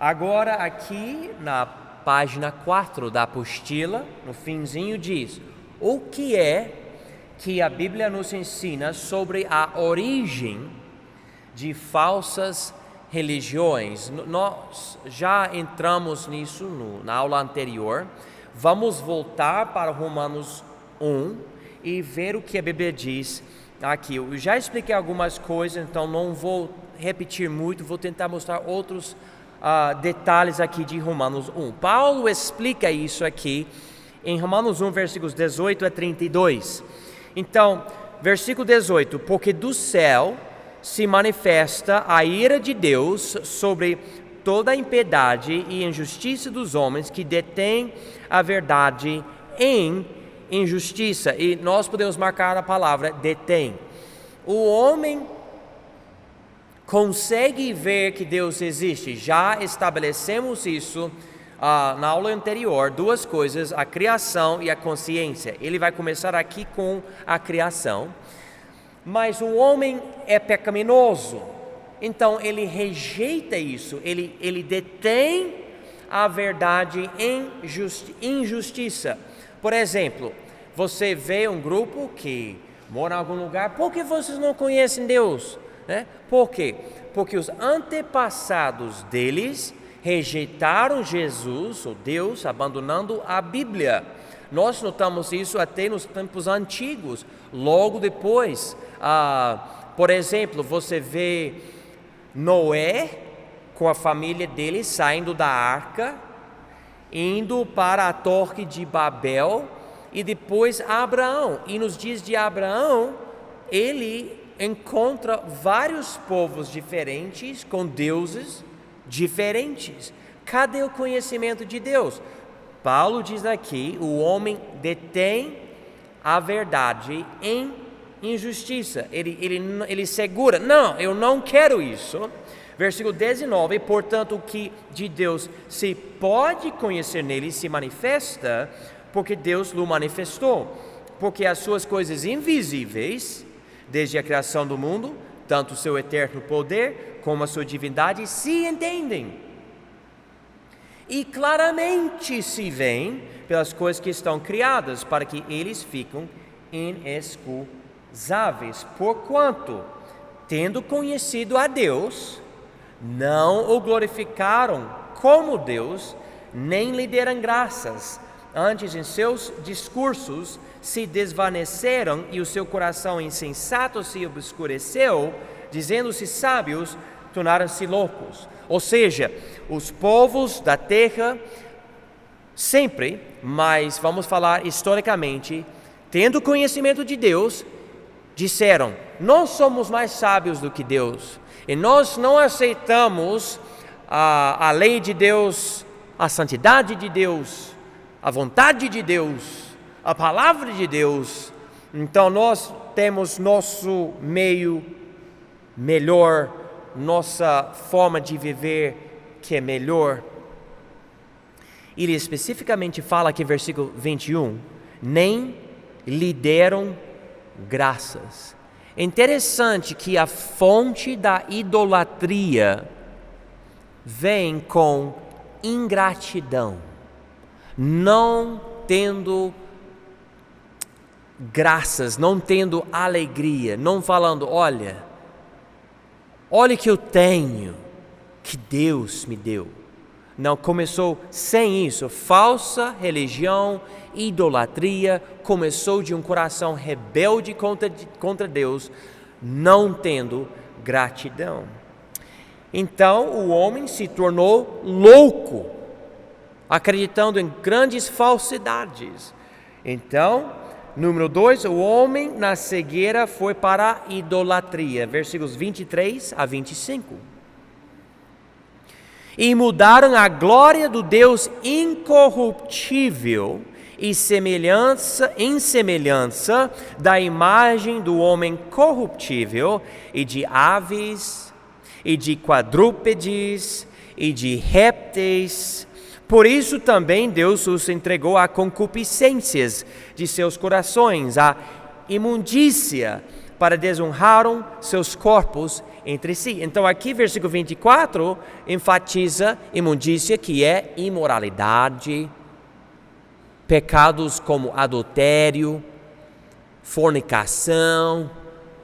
Agora aqui na página 4 da apostila, no finzinho diz: o que é que a Bíblia nos ensina sobre a origem de falsas religiões? Nós já entramos nisso na aula anterior. Vamos voltar para Romanos 1 e ver o que a Bíblia diz aqui. Eu já expliquei algumas coisas, então não vou repetir muito, vou tentar mostrar outros detalhes aqui de Romanos 1. Paulo explica isso aqui em Romanos 1, versículos 18 a 32. Então, versículo 18: porque do céu se manifesta a ira de Deus sobre toda a impiedade e injustiça dos homens que detêm a verdade em injustiça. E nós podemos marcar a palavra detém. O homem consegue ver que Deus existe. Já estabelecemos isso na aula anterior, duas coisas: a criação e a consciência. Ele vai começar aqui com a criação. Mas o homem é pecaminoso, então ele rejeita isso, ele detém a verdade em injustiça. Por exemplo, você vê um grupo que mora em algum lugar: por que vocês não conhecem Deus? Por quê? Porque os antepassados deles rejeitaram Jesus, ou Deus, abandonando a Bíblia. Nós notamos isso até nos tempos antigos. Logo depois, por exemplo, você vê Noé com a família dele saindo da arca, indo para a Torre de Babel, e depois Abraão. E nos dias de Abraão, ele encontra vários povos diferentes, com deuses diferentes. Cadê o conhecimento de Deus? Paulo diz aqui: o homem detém a verdade em injustiça. Ele segura: não, eu não quero isso. Versículo 19: portanto, o que de Deus se pode conhecer nele se manifesta, porque Deus o manifestou. Porque as suas coisas invisíveis, desde a criação do mundo, tanto o seu eterno poder como a sua divindade, se entendem e claramente se veem pelas coisas que estão criadas, para que eles ficam inexcusáveis. Porquanto, tendo conhecido a Deus, não o glorificaram como Deus, nem lhe deram graças. Antes, em seus discursos, se desvaneceram, e o seu coração insensato se obscureceu, dizendo-se sábios, tornaram-se loucos. Ou seja, os povos da terra sempre, mas vamos falar historicamente, tendo conhecimento de Deus, disseram: nós somos mais sábios do que Deus, e nós não aceitamos a lei de Deus, a santidade de Deus, a vontade de Deus, a palavra de Deus. Então nós temos nosso meio melhor, nossa forma de viver que é melhor. Ele especificamente fala aqui, versículo 21, nem lhe deram graças. Interessante que a fonte da idolatria vem com ingratidão, não tendo graças, não tendo alegria, não falando: olha o que eu tenho, que Deus me deu. Não, começou sem isso. Falsa religião, idolatria, começou de um coração rebelde contra Deus, não tendo gratidão. Então o homem se tornou louco, acreditando em grandes falsidades. Então, número 2, o homem na cegueira foi para a idolatria, versículos 23 a 25. E mudaram a glória do Deus incorruptível em semelhança da imagem do homem corruptível, e de aves, e de quadrúpedes, e de répteis. Por isso também Deus os entregou a concupiscências de seus corações, a imundícia, para desonraram seus corpos entre si. Então aqui, versículo 24, enfatiza imundícia, que é imoralidade, pecados como adultério, fornicação.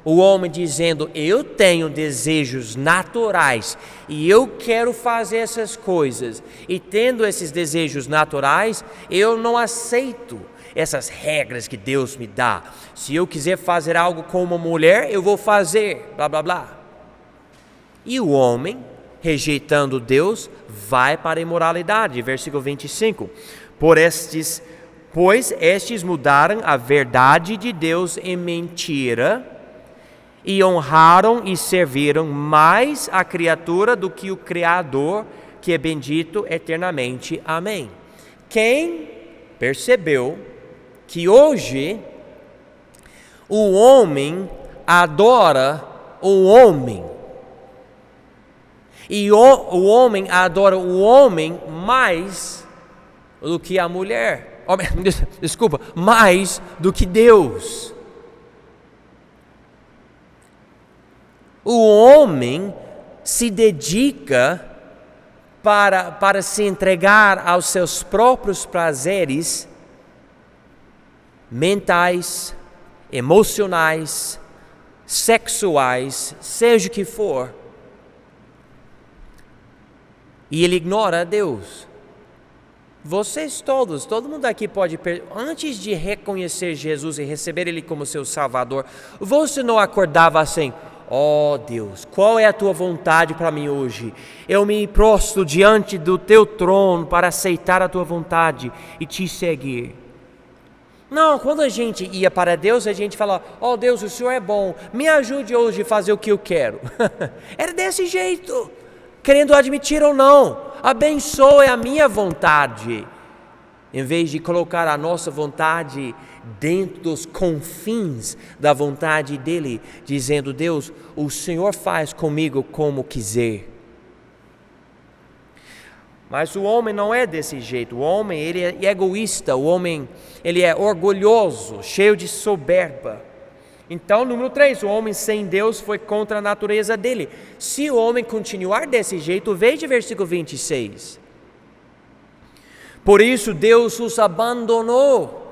O homem dizendo, eu tenho desejos naturais e eu quero fazer essas coisas. E tendo esses desejos naturais, eu não aceito essas regras que Deus me dá. Se eu quiser fazer algo com uma mulher, eu vou fazer, blá, blá, blá. E o homem, rejeitando Deus, vai para a imoralidade. Versículo 25. Pois estes mudaram a verdade de Deus em mentira, e honraram e serviram mais a criatura do que o Criador, que é bendito eternamente. Amém. Quem percebeu que hoje o homem adora o homem, e o homem adora o homem mais do que a mulher, desculpa, mais do que Deus. O homem se dedica para se entregar aos seus próprios prazeres mentais, emocionais, sexuais, seja o que for. E ele ignora Deus. Vocês todos, todo mundo aqui pode, antes de reconhecer Jesus e receber Ele como seu Salvador, você não acordava assim, ó Deus, qual é a tua vontade para mim hoje? Eu me prostro diante do teu trono para aceitar a tua vontade e te seguir. Não, quando a gente ia para Deus, a gente fala, ó Deus, o Senhor é bom, me ajude hoje a fazer o que eu quero. Era desse jeito, querendo admitir ou não, abençoe a minha vontade. Em vez de colocar a nossa vontade dentro dos confins da vontade dele, dizendo, Deus, o Senhor faz comigo como quiser. Mas o homem não é desse jeito. O homem, ele é egoísta, o homem, ele é orgulhoso, cheio de soberba. Então, número 3, o homem sem Deus foi contra a natureza dele. Se o homem continuar desse jeito, veja versículo 26. Por isso Deus os abandonou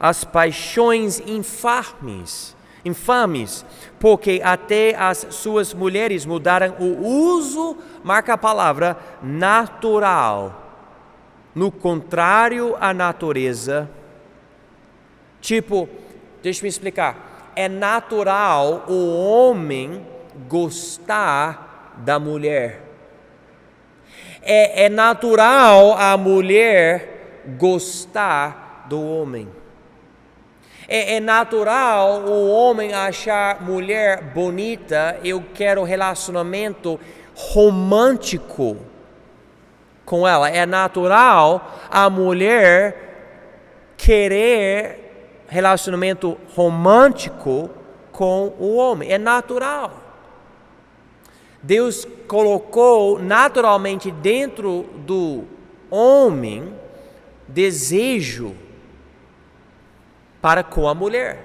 as paixões infames, porque até as suas mulheres mudaram o uso, marca a palavra, natural, no contrário à natureza. Tipo, deixa eu me explicar, é natural o homem gostar da mulher. É natural a mulher gostar do homem. É natural o homem achar mulher bonita, eu quero relacionamento romântico com ela. É natural a mulher querer relacionamento romântico com o homem. É natural. Deus colocou naturalmente dentro do homem desejo para com a mulher,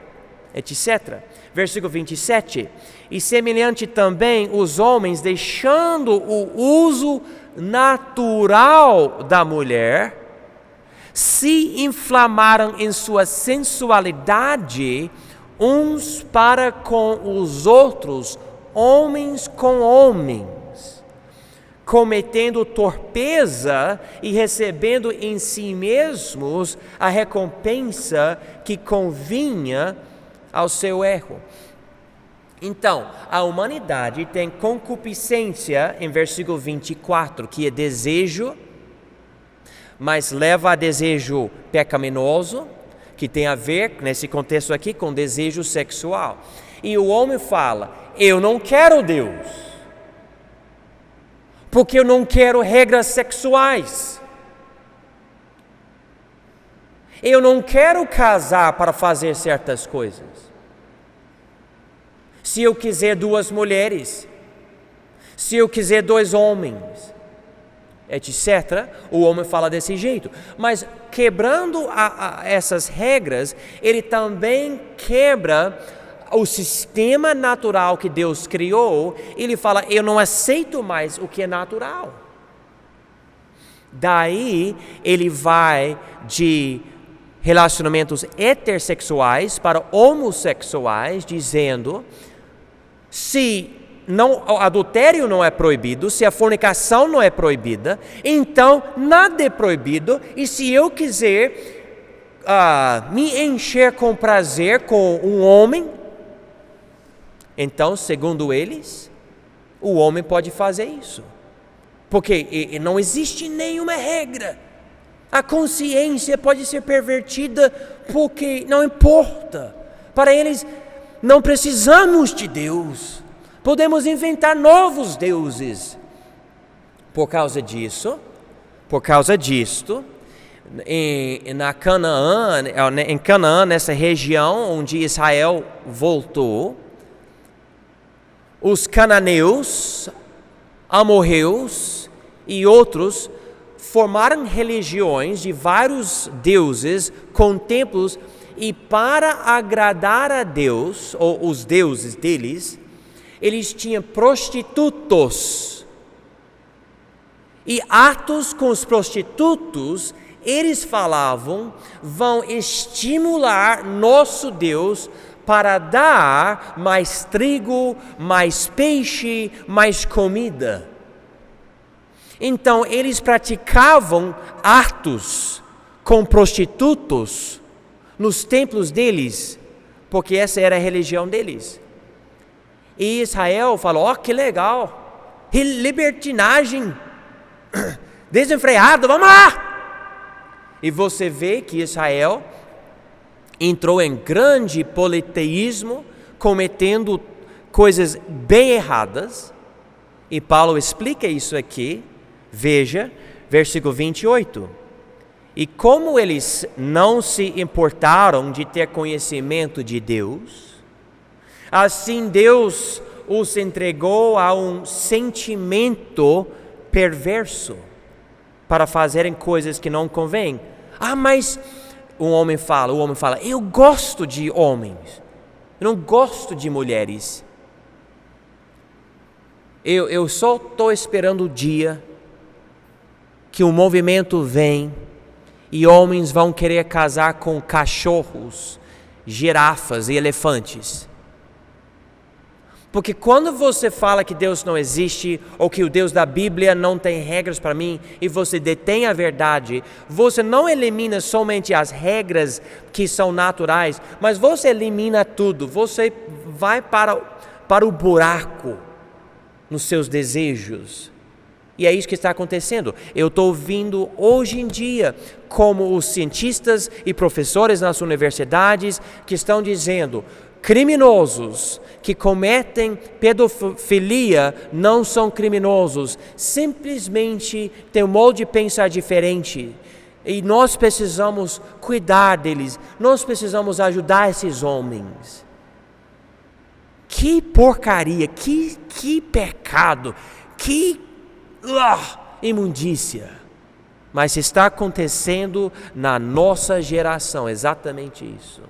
etc. Versículo 27. E semelhante também os homens, deixando o uso natural da mulher, se inflamaram em sua sensualidade uns para com os outros, homens com homens, cometendo torpeza e recebendo em si mesmos a recompensa que convinha ao seu erro. Então, a humanidade tem concupiscência em versículo 24, que é desejo, mas leva a desejo pecaminoso, que tem a ver, nesse contexto aqui, com desejo sexual. E o homem fala, eu não quero Deus, porque eu não quero regras sexuais. Eu não quero casar para fazer certas coisas. Se eu quiser 2 mulheres, se eu quiser 2 homens, etc., o homem fala desse jeito. Mas quebrando essas regras, ele também quebra o sistema natural que Deus criou, ele fala, eu não aceito mais o que é natural. Daí ele vai de relacionamentos heterossexuais para homossexuais, dizendo, se o adultério não é proibido, se a fornicação não é proibida, então nada é proibido, e se eu quiser me encher com prazer com um homem, então, segundo eles, o homem pode fazer isso. Porque não existe nenhuma regra. A consciência pode ser pervertida porque não importa. Para eles, não precisamos de Deus. Podemos inventar novos deuses. Por causa disto, em Canaã, nessa região onde Israel voltou, os cananeus, amorreus e outros formaram religiões de vários deuses com templos, e para agradar a Deus, ou os deuses deles, eles tinham prostitutos. E atos com os prostitutos, eles falavam, vão estimular nosso Deus para dar mais trigo, mais peixe, mais comida. Então, eles praticavam atos com prostitutos nos templos deles, porque essa era a religião deles. E Israel falou, que legal, libertinagem, desenfreado, vamos lá! E você vê que Israel entrou em grande politeísmo, cometendo coisas bem erradas, e Paulo explica isso aqui. Veja, versículo 28. E como eles não se importaram de ter conhecimento de Deus, assim Deus os entregou a um sentimento perverso para fazerem coisas que não convêm. Mas o homem fala, eu gosto de homens, eu não gosto de mulheres. Eu só estou esperando o dia que o movimento vem e homens vão querer casar com cachorros, girafas e elefantes. Porque quando você fala que Deus não existe, ou que o Deus da Bíblia não tem regras para mim, e você detém a verdade, você não elimina somente as regras que são naturais, mas você elimina tudo, você vai para o buraco nos seus desejos. E é isso que está acontecendo. Eu estou vendo hoje em dia como os cientistas e professores nas universidades que estão dizendo, criminosos que cometem pedofilia não são criminosos, simplesmente têm um modo de pensar diferente. E nós precisamos cuidar deles, nós precisamos ajudar esses homens. Que porcaria, que pecado, que imundícia. Mas está acontecendo na nossa geração, exatamente isso.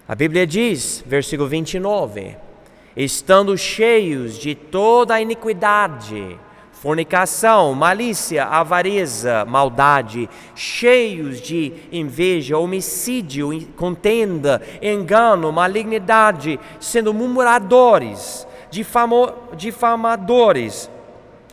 A Bíblia diz, versículo 29, estando cheios de toda a iniquidade, fornicação, malícia, avareza, maldade, cheios de inveja, homicídio, contenda, engano, malignidade, sendo murmuradores, difamadores,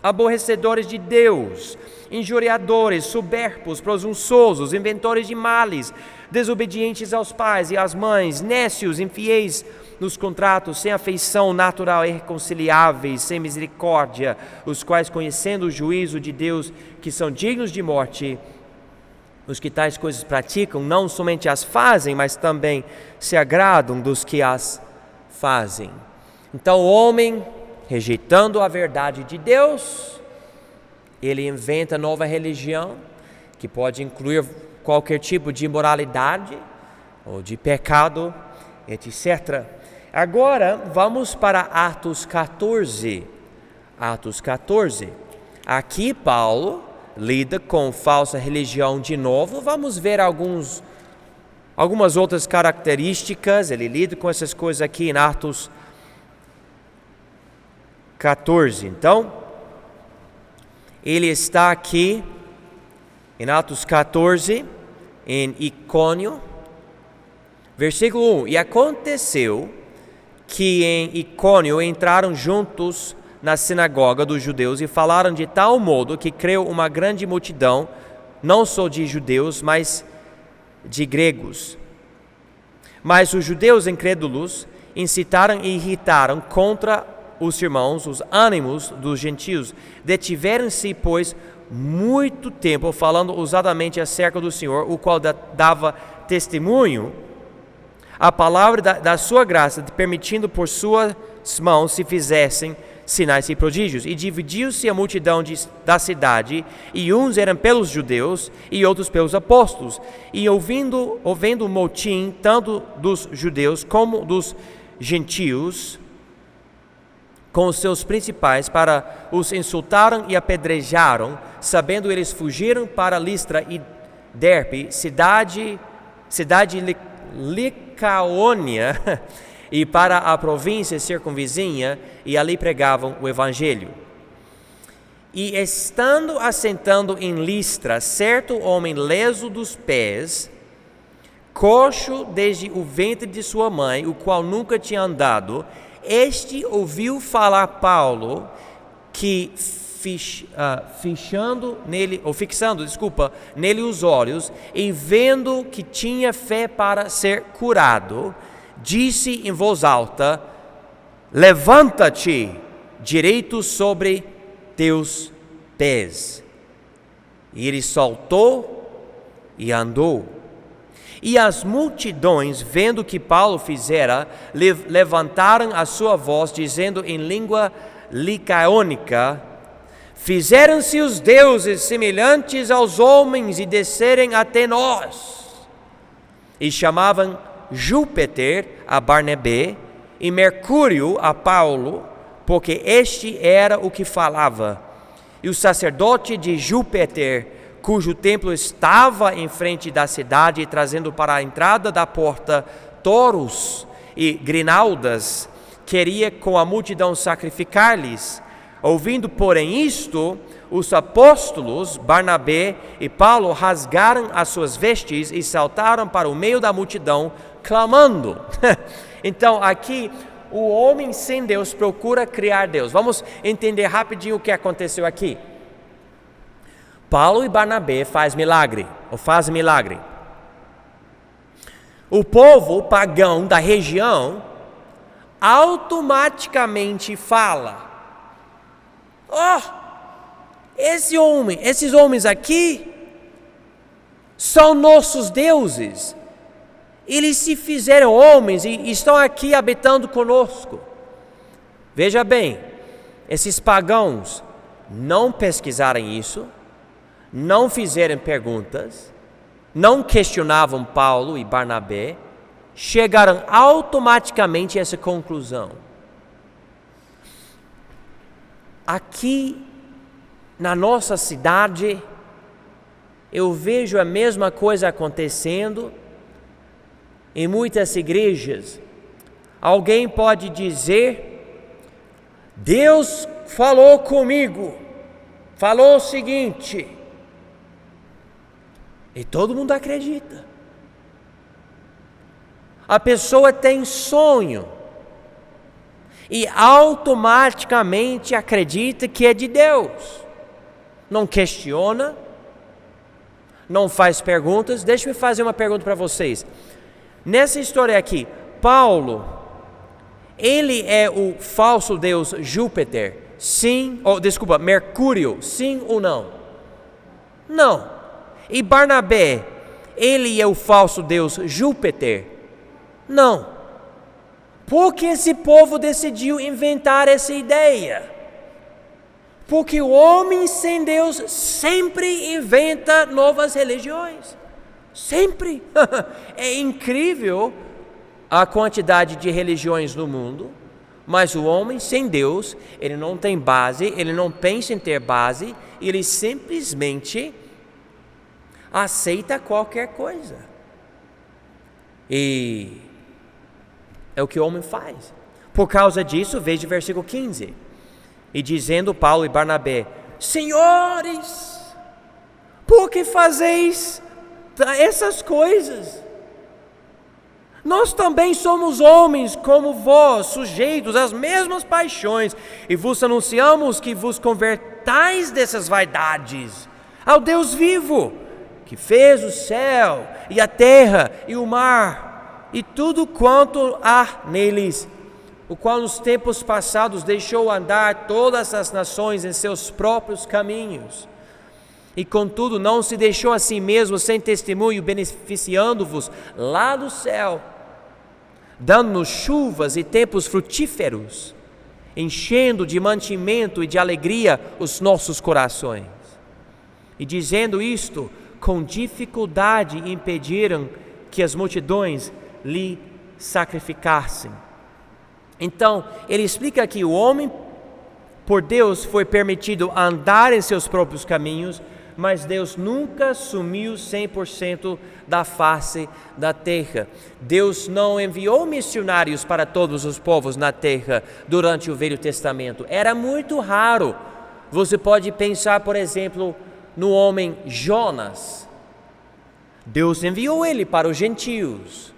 aborrecedores de Deus, injuriadores, soberbos, presunçosos, inventores de males, desobedientes aos pais e às mães, nécios, infiéis nos contratos, sem afeição natural, irreconciliáveis, sem misericórdia, os quais, conhecendo o juízo de Deus, que são dignos de morte, os que tais coisas praticam, não somente as fazem, mas também se agradam dos que as fazem. Então o homem, rejeitando a verdade de Deus, ele inventa nova religião, que pode incluir qualquer tipo de imoralidade ou de pecado, etc. Agora vamos para Atos 14. Atos 14. Aqui Paulo lida com falsa religião de novo. Vamos ver alguns algumas outras características. Ele lida com essas coisas aqui em Atos 14. Então, ele está aqui em Atos 14, em Icônio, versículo 1. E aconteceu que em Icônio entraram juntos na sinagoga dos judeus e falaram de tal modo que creu uma grande multidão, não só de judeus, mas de gregos. Mas os judeus incrédulos incitaram e irritaram contra os irmãos os ânimos dos gentios. Detiveram-se, pois, muito tempo falando ousadamente acerca do Senhor, o qual dava testemunho a palavra da sua graça, permitindo por suas mãos se fizessem sinais e prodígios. E dividiu-se a multidão da cidade, e uns eram pelos judeus e outros pelos apóstolos. E ouvindo o motim, tanto dos judeus como dos gentios, com os seus principais, para os insultaram e apedrejaram. Sabendo eles, fugiram para Listra e Derbe, cidade Licaônia, e para a província circunvizinha, e ali pregavam o evangelho. E estando assentando em Listra, certo homem leso dos pés, coxo desde o ventre de sua mãe, o qual nunca tinha andado, este ouviu falar Paulo, que fixando nele os olhos, e vendo que tinha fé para ser curado, disse em voz alta: levanta-te direito sobre teus pés. E ele saltou e andou. E as multidões, vendo o que Paulo fizera, levantaram a sua voz, dizendo em língua licaônica: fizeram-se os deuses semelhantes aos homens e descerem até nós. E chamavam Júpiter a Barnabé e Mercúrio a Paulo, porque este era o que falava. E o sacerdote de Júpiter, cujo templo estava em frente da cidade, trazendo para a entrada da porta touros e grinaldas, queria com a multidão sacrificar-lhes. Ouvindo, porém, isto, os apóstolos Barnabé e Paulo rasgaram as suas vestes e saltaram para o meio da multidão, clamando. Então, aqui, o homem sem Deus procura criar Deus. Vamos entender rapidinho o que aconteceu aqui. Paulo e Barnabé fazem milagre. O povo pagão da região automaticamente fala: esses homens aqui são nossos deuses. Eles se fizeram homens e estão aqui habitando conosco. Veja bem, esses pagãos não pesquisaram isso, não fizeram perguntas, não questionavam Paulo e Barnabé, chegaram automaticamente a essa conclusão. Aqui na nossa cidade, eu vejo a mesma coisa acontecendo em muitas igrejas. Alguém pode dizer: Deus falou comigo, falou o seguinte, e todo mundo acredita. A pessoa tem sonho e automaticamente acredita que é de Deus. Não questiona, não faz perguntas. Deixa eu fazer uma pergunta para vocês. Nessa história aqui, Paulo, ele é o falso deus Júpiter? Mercúrio, sim ou não? Não. E Barnabé, ele é o falso deus Júpiter? Não. Por que esse povo decidiu inventar essa ideia? Porque o homem sem Deus sempre inventa novas religiões. Sempre. É incrível a quantidade de religiões no mundo, mas o homem sem Deus, ele não tem base, ele não pensa em ter base, ele simplesmente aceita qualquer coisa. E é o que o homem faz. Por causa disso, veja o versículo 15. E dizendo Paulo e Barnabé: Senhores, por que fazeis essas coisas? Nós também somos homens como vós, sujeitos às mesmas paixões, e vos anunciamos que vos convertais dessas vaidades ao Deus vivo, que fez o céu e a terra e o mar e tudo quanto há neles, o qual nos tempos passados deixou andar todas as nações em seus próprios caminhos. E contudo não se deixou a si mesmo sem testemunho, beneficiando-vos lá do céu, dando-nos chuvas e tempos frutíferos, enchendo de mantimento e de alegria os nossos corações. E dizendo isto, com dificuldade impediram que as multidões lhe sacrificassem. Então, ele explica que o homem, por Deus, foi permitido andar em seus próprios caminhos, mas Deus nunca sumiu 100% da face da terra. Deus não enviou missionários para todos os povos na terra durante o Velho Testamento. Era muito raro. Você pode pensar, por exemplo, no homem Jonas. Deus enviou ele para os gentios.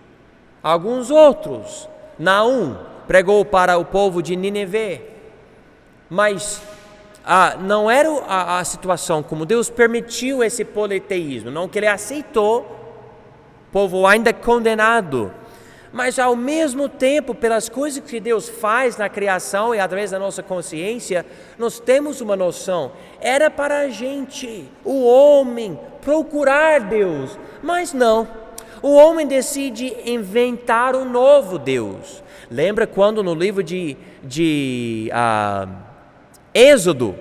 Alguns outros, Naum, pregou para o povo de Nínive. Mas não era a situação como Deus permitiu esse politeísmo, não que ele aceitou, povo ainda condenado, mas ao mesmo tempo, pelas coisas que Deus faz na criação e através da nossa consciência, nós temos uma noção, era para a gente, o homem, procurar Deus, mas não, o homem decide inventar um novo Deus. Lembra quando no livro de Êxodo,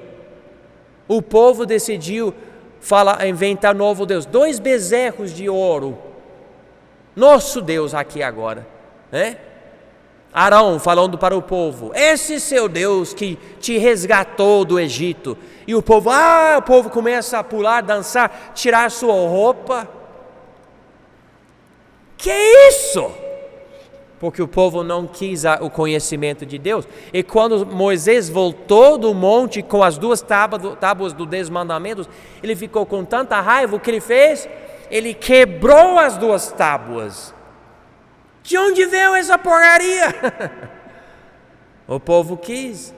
o povo decidiu inventar novo Deus, 2 bezerros de ouro, nosso Deus aqui agora, né? Arão falando para o povo: esse seu Deus que te resgatou do Egito. E o povo começa a pular, dançar, tirar sua roupa. Que isso? Porque o povo não quis o conhecimento de Deus. E quando Moisés voltou do monte com as 2 tábuas dos 10 mandamentos, ele ficou com tanta raiva. O que ele fez? Ele quebrou as 2 tábuas. De onde veio essa porcaria? O povo quis.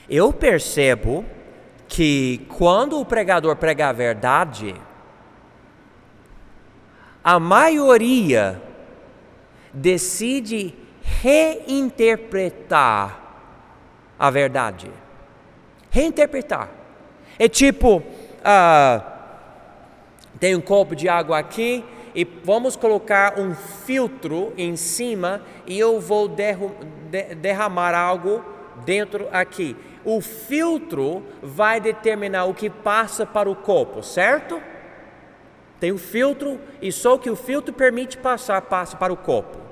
Eu percebo que quando o pregador prega a verdade, a maioria decide reinterpretar a verdade. Reinterpretar. É tipo, tem um copo de água aqui e vamos colocar um filtro em cima e eu vou derramar algo dentro aqui. O filtro vai determinar o que passa para o copo, certo? Tem o filtro e só o que o filtro permite passa para o copo.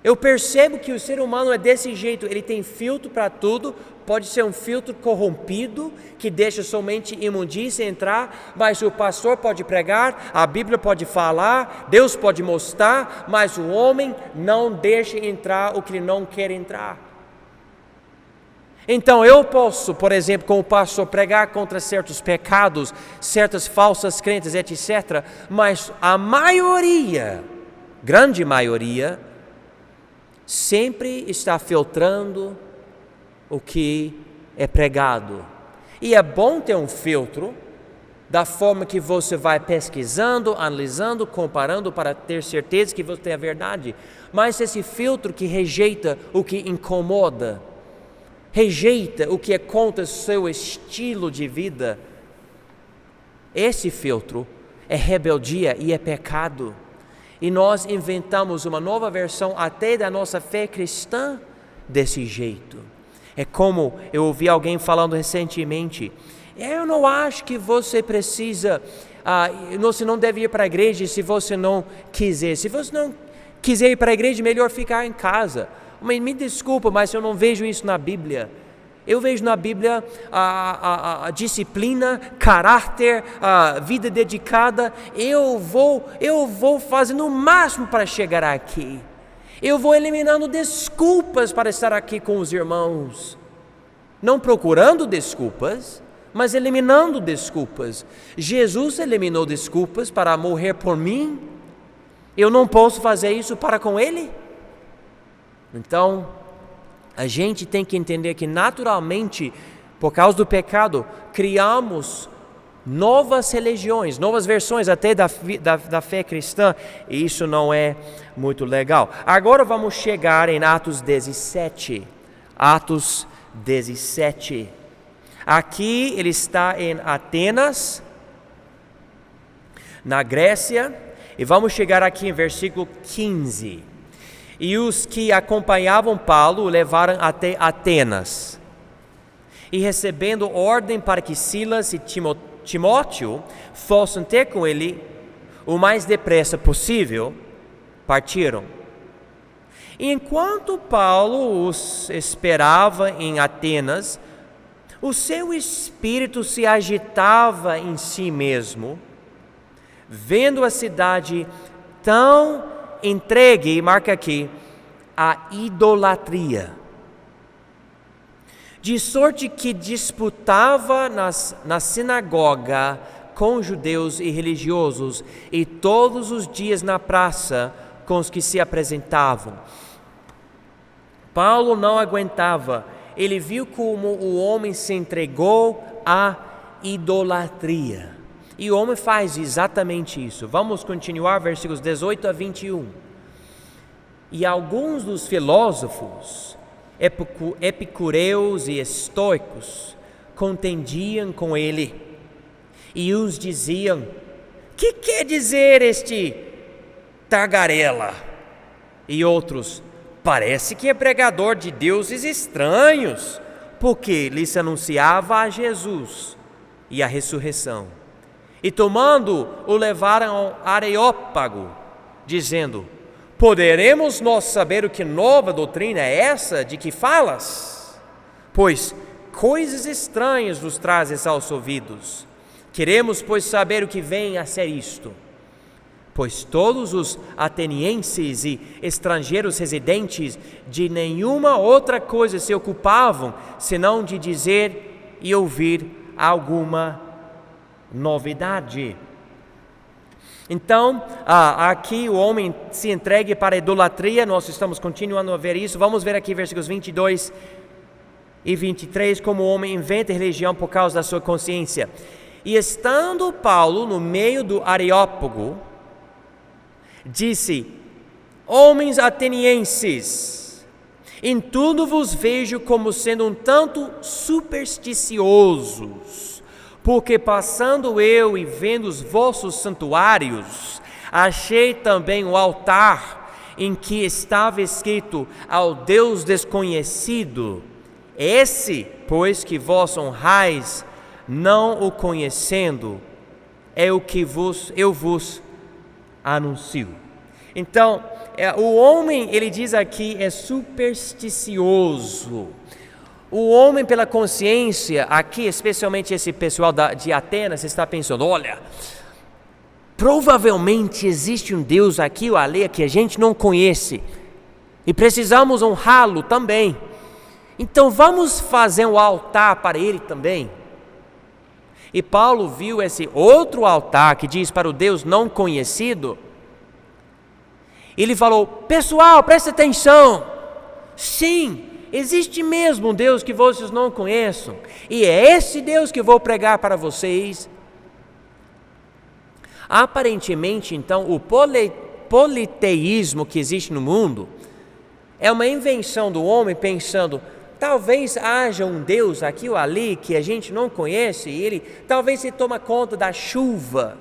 Eu percebo que o ser humano é desse jeito, ele tem filtro para tudo, pode ser um filtro corrompido, que deixa somente imundícia entrar, mas o pastor pode pregar, a Bíblia pode falar, Deus pode mostrar, mas o homem não deixa entrar o que ele não quer entrar. Então eu posso, por exemplo, como pastor, pregar contra certos pecados, certas falsas crenças, etc. Mas a maioria, grande maioria, sempre está filtrando o que é pregado. E é bom ter um filtro, da forma que você vai pesquisando, analisando, comparando, para ter certeza que você tem a verdade. Mas esse filtro que rejeita o que incomoda, rejeita o que é contra o seu estilo de vida, esse filtro é rebeldia e é pecado. E nós inventamos uma nova versão até da nossa fé cristã desse jeito. É como eu ouvi alguém falando recentemente: eu não acho que você precisa, você não deve ir para a igreja se você não quiser. Se você não quiser ir para a igreja, melhor ficar em casa. Mas me desculpa, mas eu não vejo isso na Bíblia. Eu vejo na Bíblia a disciplina, caráter, a vida dedicada. Eu vou fazendo o máximo para chegar aqui. Eu vou eliminando desculpas para estar aqui com os irmãos. Não procurando desculpas, mas eliminando desculpas. Jesus eliminou desculpas para morrer por mim. Eu não posso fazer isso para com Ele? Então, a gente tem que entender que naturalmente, por causa do pecado, criamos novas religiões, novas versões até da fé cristã, e isso não é muito legal. Agora vamos chegar em Atos 17. Atos 17. Aqui ele está em Atenas, na Grécia, e vamos chegar aqui em versículo 15. E os que acompanhavam Paulo o levaram até Atenas. E recebendo ordem para que Silas e Timóteo fossem ter com ele o mais depressa possível, partiram. E enquanto Paulo os esperava em Atenas, o seu espírito se agitava em si mesmo, vendo a cidade tão entregue, marca aqui, a idolatria, de sorte que disputava na sinagoga com judeus e religiosos, e todos os dias na praça com os que se apresentavam. Paulo não aguentava, ele viu como o homem se entregou à idolatria. E o homem faz exatamente isso. Vamos continuar, versículos 18 a 21. E alguns dos filósofos, epicureus e estoicos, contendiam com ele. E uns diziam: que quer dizer este tagarela? E outros: parece que é pregador de deuses estranhos, porque lhes anunciava a Jesus e a ressurreição. E tomando, o levaram ao Areópago, dizendo: poderemos nós saber o que nova doutrina é essa de que falas? Pois coisas estranhas nos trazes aos ouvidos. Queremos, pois, saber o que vem a ser isto. Pois todos os atenienses e estrangeiros residentes de nenhuma outra coisa se ocupavam, senão de dizer e ouvir alguma novidade. Então, aqui o homem se entregue para a idolatria. Nós estamos continuando a ver isso. Vamos ver aqui versículos 22 e 23, como o homem inventa religião por causa da sua consciência. E estando Paulo no meio do Areópago, disse: homens atenienses, em tudo vos vejo como sendo um tanto supersticiosos. Porque passando eu e vendo os vossos santuários, achei também o altar em que estava escrito ao Deus desconhecido. Esse, pois, que vós honrais, não o conhecendo, é o que eu vos anuncio. Então, o homem, ele diz aqui, é supersticioso. O homem pela consciência, aqui especialmente esse pessoal de Atenas está pensando: olha, provavelmente existe um Deus aqui ou ali que a gente não conhece e precisamos honrá-lo também. Então vamos fazer um altar para ele também. E Paulo viu esse outro altar que diz para o Deus não conhecido. Ele falou: pessoal, presta atenção. Sim, existe mesmo um Deus que vocês não conhecem, e é esse Deus que eu vou pregar para vocês. Aparentemente, então, o politeísmo que existe no mundo é uma invenção do homem pensando: talvez haja um Deus aqui ou ali que a gente não conhece, e ele talvez se toma conta da chuva,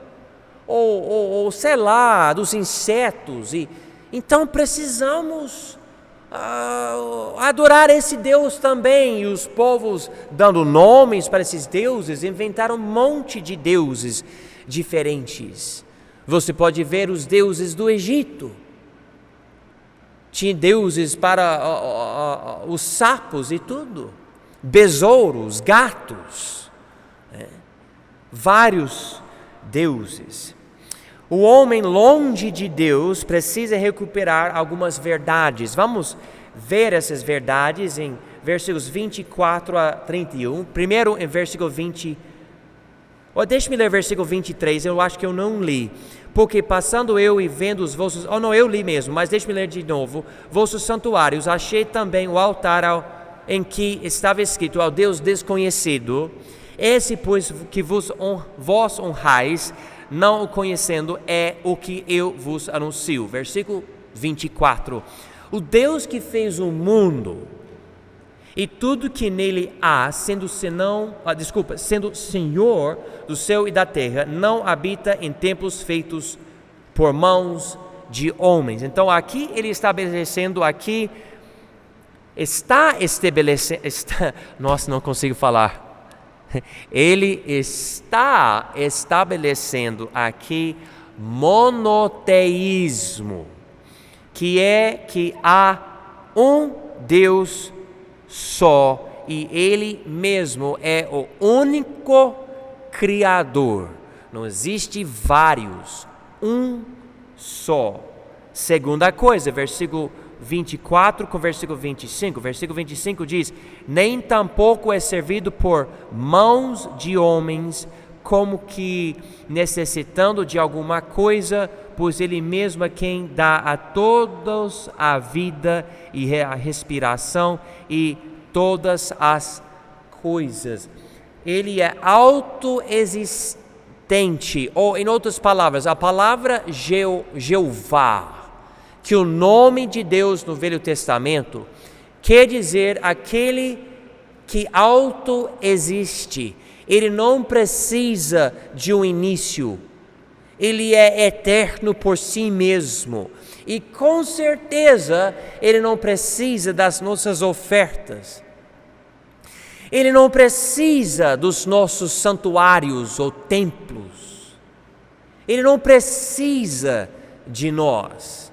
ou sei lá, dos insetos, e então precisamos adorar esse Deus também. E os povos, dando nomes para esses deuses, inventaram um monte de deuses diferentes. Você pode ver os deuses do Egito. Tinha deuses para os sapos e tudo. besouros, gatos, vários deuses. O homem longe de Deus precisa recuperar algumas verdades. Vamos ver essas verdades em versículos 24 a 31. Primeiro em versículo 20. Deixe-me ler versículo 23, eu acho que eu não li. Porque passando eu e vendo os vossos... não, eu li mesmo, mas deixe-me ler de novo. Vossos santuários, achei também o altar em que estava escrito ao Deus desconhecido. Esse, pois, que vós honrais, não o conhecendo, é o que eu vos anuncio. Versículo 24. O Deus que fez o mundo e tudo que nele há, sendo Senhor do céu e da terra, não habita em templos feitos por mãos de homens. Então aqui ele estabelecendo nossa, não consigo falar. Ele está estabelecendo aqui monoteísmo, que é que há um Deus só e Ele mesmo é o único Criador. Não existe vários, um só. Segunda coisa, versículo 24 com versículo 25. Versículo 25 diz: nem tampouco é servido por mãos de homens, como que necessitando de alguma coisa, pois Ele mesmo é quem dá a todos a vida e a respiração e todas as coisas. Ele é autoexistente, ou em outras palavras, a palavra Jeová, que o nome de Deus no Velho Testamento quer dizer aquele que autoexiste. Ele não precisa de um início. Ele é eterno por si mesmo. E com certeza Ele não precisa das nossas ofertas. Ele não precisa dos nossos santuários ou templos. Ele não precisa de nós.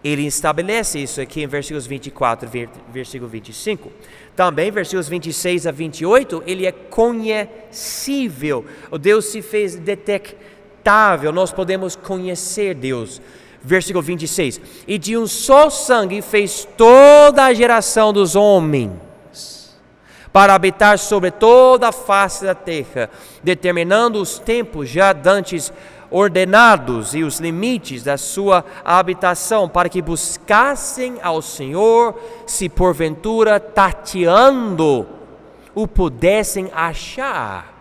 Ele estabelece isso aqui em versículos 24 e versículo 25. Também, versículos 26 a 28, ele é conhecível. O Deus se fez detectável, nós podemos conhecer Deus. Versículo 26. E de um só sangue fez toda a geração dos homens, para habitar sobre toda a face da terra, determinando os tempos já dantes ordenados e os limites da sua habitação, para que buscassem ao Senhor, se porventura tateando o pudessem achar,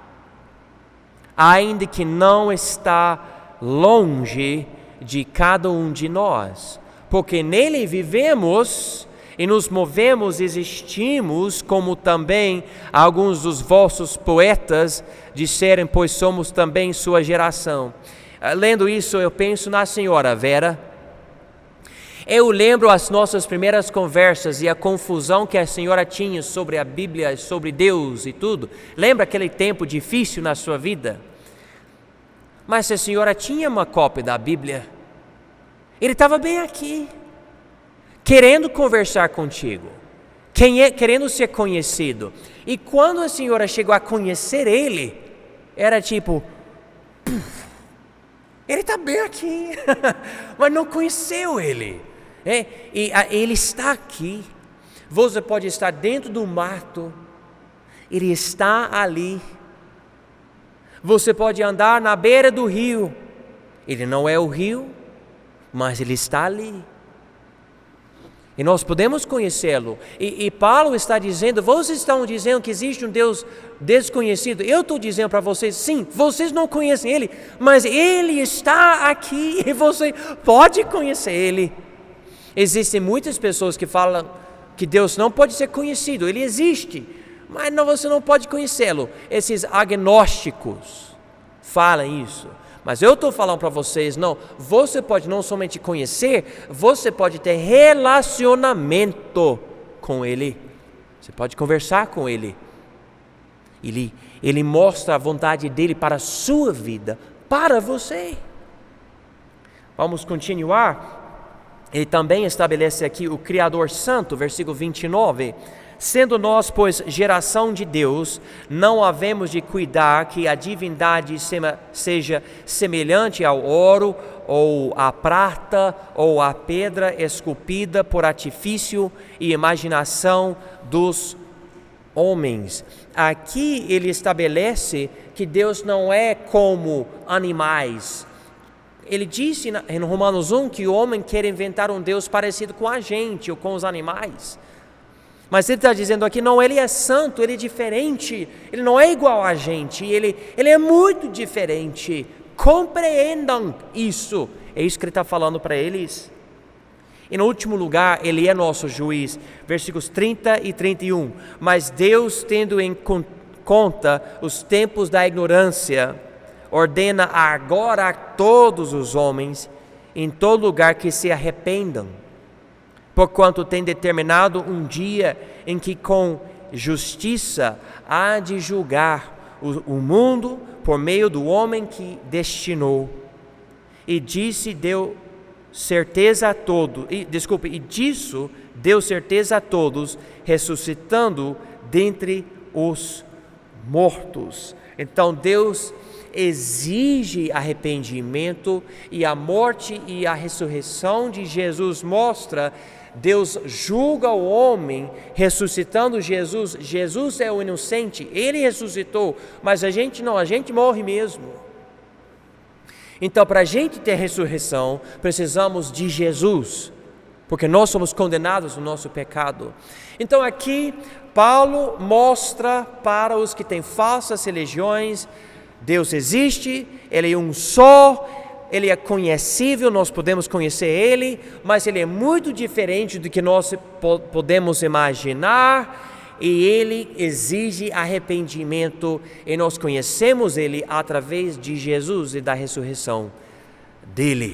ainda que não está longe de cada um de nós, porque nele vivemos e nos movemos, existimos, como também alguns dos vossos poetas disseram, pois somos também sua geração. Lendo isso, eu penso na senhora Vera. Eu lembro as nossas primeiras conversas e a confusão que a senhora tinha sobre a Bíblia, sobre Deus e tudo. Lembra aquele tempo difícil na sua vida? Mas a senhora tinha uma cópia da Bíblia. Ele estava bem aqui, querendo conversar contigo, querendo ser conhecido. E quando a senhora chegou a conhecer ele, era tipo, ele está bem aqui, mas não conheceu ele. E ele está aqui. Você pode estar dentro do mato, ele está ali. Você pode andar na beira do rio, ele não é o rio, mas ele está ali. E nós podemos conhecê-lo. E Paulo está dizendo, vocês estão dizendo que existe um Deus desconhecido. Eu estou dizendo para vocês, sim, vocês não conhecem Ele, mas Ele está aqui e você pode conhecer Ele. Existem muitas pessoas que falam que Deus não pode ser conhecido. Ele existe, mas você não pode conhecê-lo. Esses agnósticos falam isso. Mas eu estou falando para vocês, não, você pode não somente conhecer, você pode ter relacionamento com Ele. Você pode conversar com Ele. Ele mostra a vontade dEle para a sua vida, para você. Vamos continuar. Ele também estabelece aqui o Criador Santo, versículo 29. Sendo nós, pois, geração de Deus, não havemos de cuidar que a divindade seja semelhante ao ouro, ou à prata, ou à pedra esculpida por artifício e imaginação dos homens. Aqui ele estabelece que Deus não é como animais. Ele disse em Romanos 1 que o homem quer inventar um Deus parecido com a gente ou com os animais. Mas ele está dizendo aqui, não, ele é santo, ele é diferente, ele não é igual a gente, ele é muito diferente. Compreendam isso. É isso que ele está falando para eles. E no último lugar, ele é nosso juiz. Versículos 30 e 31. Mas Deus, tendo em conta os tempos da ignorância, ordena agora a todos os homens, em todo lugar, que se arrependam. Porquanto tem determinado um dia em que com justiça há de julgar o mundo por meio do homem que destinou. E disso deu certeza a todos, ressuscitando dentre os mortos. Então Deus exige arrependimento, e a morte e a ressurreição de Jesus mostra Deus julga o homem, ressuscitando Jesus. Jesus é o inocente, ele ressuscitou, mas a gente não, a gente morre mesmo. Então, para a gente ter ressurreição, precisamos de Jesus, porque nós somos condenados no nosso pecado. Então aqui, Paulo mostra para os que têm falsas religiões, Deus existe, Ele é um só, Ele é conhecível, nós podemos conhecer Ele, mas Ele é muito diferente do que nós podemos imaginar, e Ele exige arrependimento, e nós conhecemos Ele através de Jesus e da ressurreição dEle.